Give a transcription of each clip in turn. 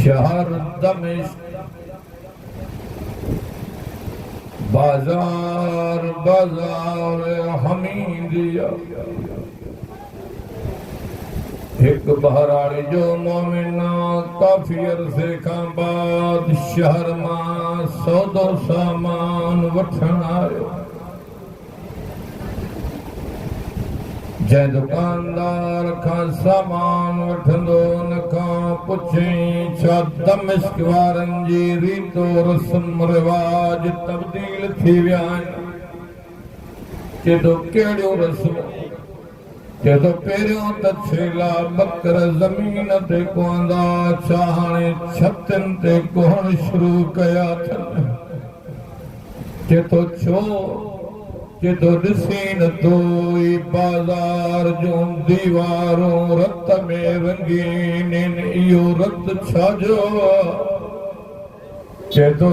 शहर दमिश्क बाजार बाजार हमीदिया एक बहराड़ी जो मोमिना काफी अरसे का बाद शहर मां सौदो सामान वठण आयो। जै दुकानदार का सामान वठंदो उन खां पुछई छा दमिश्क वारनि जी रीतो रस्म रिवाज तब्दील थी विया आहिनि? चए थो कहिड़ियूं रस्मूं? चए थो पहिरियों त छेला बकर ज़मीन ते कुहंदा, छा हाणे छतनि ते कुहण शुरू कया अथनि? चए थो छो? चए थो ॾिसी नथो ई बाज़ार जूं दीवारूं रत में रंगीन आहिनि, इहो रत छाजो? चए थो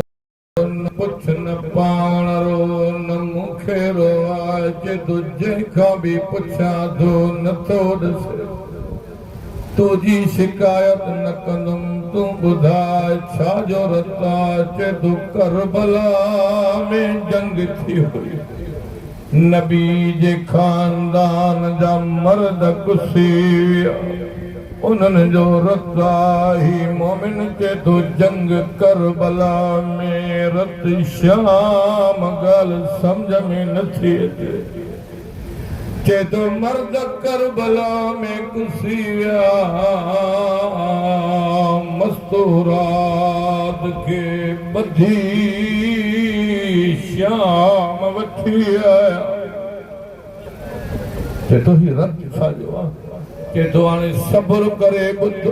न पुछ न पाण रो न मूंखे रो आहे। चए थो जंहिंखां बि पुछां थो नथो ॾिसे, तुंहिंजी शिकायत न कंदुमि, तूं ॿुधाए छाजो रत आहे? चए थो करबला में जंग थी हुई, नबी जे खानदान जा मर्द गुस्सी विया, उन्हनि जो रत आहे। मोमिन चए थो जंग करबला में रत शाम, ॻाल्हि सम्झ में नथी अचे। चए थो मर्द करबला में गुस्सी विया, मस्तूरात खे ॿधी श्याम वठी आया। चए थो ही रत छाजो आहे? चए थो हाणे सब्र करे ॿुध,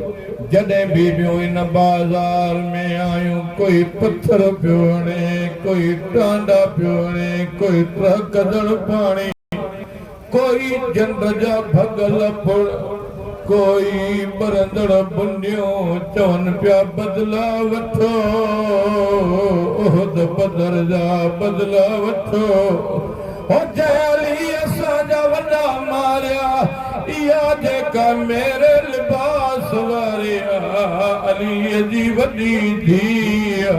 जॾहिं बि ॿियो इन बाज़ार में आयूं, कोई पत्थर पियो हणे, कोई टांडा पियो हणे, कोई ट्रकदड़ पाणी, कोई जंड जा भगल फुड़, कोई बरंदड़ बुंडियूं चवनि पिया बदला वठो, उहद बदर जा बदला वठो। हो जैली असांजा वॾा मारिया, इहा जेका मेरे लिबास वारिया, अलीअ जी वॾी धीअ।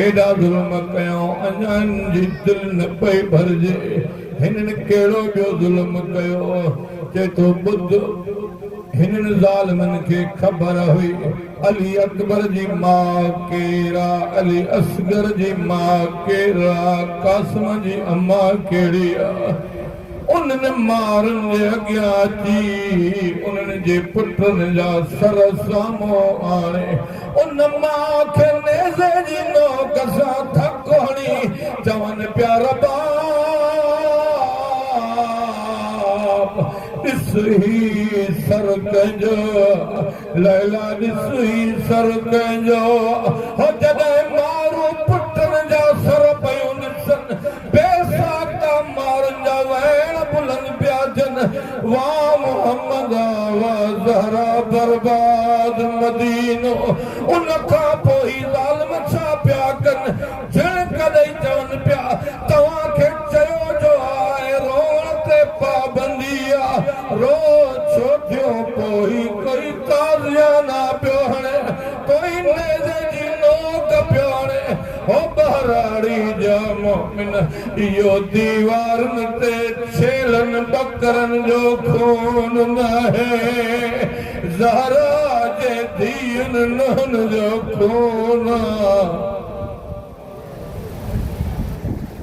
एॾा ज़ुल्म कयूं, अञा जी दिलि न पई भरिजे, हिननि कहिड़ो ॿियो ज़ुल्म कयो? चए थो ॿुध, हिननि ज़ालिमनि खे ख़बर हुई अली अकबर जी माउ केरा, अली असगर जी माउ केरा, कासिम जी अम्मा कहिड़ी आहे। उन्हनि मारनि जे अॻियां अची उन्हनि जे पुटनि जा सर साम्हूं आणे, उन माउ खे नेज़े जी नोक सां थक हणी चवनि पिया रबा ॾिस ही सर कंहिंजो, लैला ॾिस ही सर कंहिंजो। हो जॾहिं मारूं पुटनि जा सर पयूं ॾिसनि, बेसाख्ता मारनि जा वैण बुलंद पिया थियनि, वाह मुहम्मद वाह ज़हरा बर्बाद मदीनो। उन खां पोइ ही ज़ालिम छा पिया कनि, ॼण कॾहिं चवनि पिया तव्हांखे चयो जो आहे रोअण ते पाबंदी आहे, रो छो थियो? कोई कोई ताज़ियाना पियो हणे, कोई नेज़े जी नोक पियो हणे। हो बहराड़ी जा मोमिन, इहो दीवारनि ते छेलनि बकरनि जो खून नाहे, ज़हरा जे धीअनि नुंहनि जो खून।